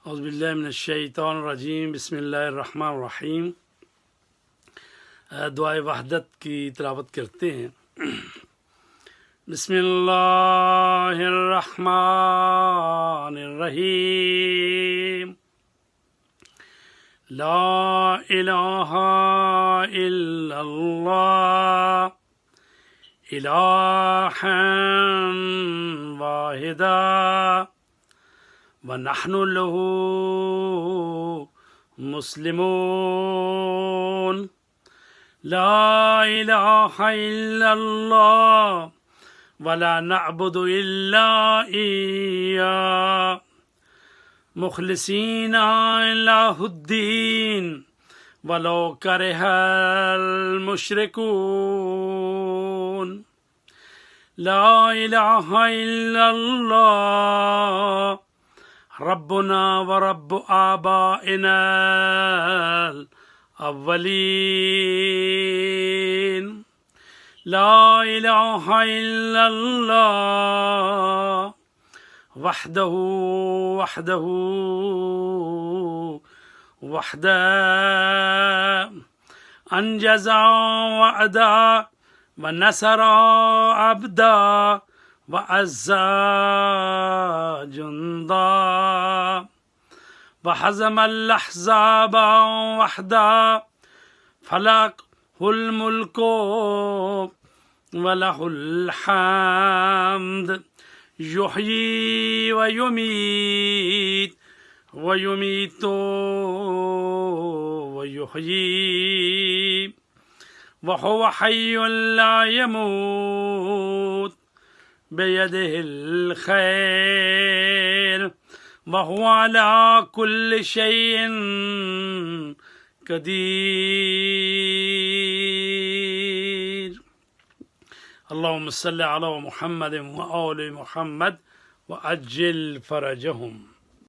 औज़ुबिल्लाहिमिनश्शैतानिर्रजीम बिस्मिल्लाहिर्रहमानिर्रहीम। दुआए वहदत की तिलावत करते हैं। बिस्मिल्लाहिर्रहमानिर्रहीम। ला इलाहा इल्लल्लाह इलाहन वाहिदा व नहनु लहू मुस्लिमून। ला इलाहा इल्लल्लाह वला नअबुदु इल्ला इय्या मुखलिसीना लहुद्दीन वलो करिहल मुशरिकून। ला इलाहा इल्लल्लाह रब्बुना व रब्बु आबाइनल अव्वलीन। ला इलाहा इल्लल्लाह वहदहू वहदहू वहदा अंजज़ा वअदा व नसरा अब्दा व अज़्ज़ा जुंदा व हज़मल अहज़ाबा वहदा फलहुल मुल्कु व लहुल हम्द युहयी व युमीत व युमीतु व युहयी व हुव हय्युन ला यमूत बियदिहिल खैर व हुवा अला कुल्लि शैइन कदीर। अल्लाहुम्मा सल्लि अला मुहम्मद व आलि मुहम्मद व अज्जिल फरजहुम।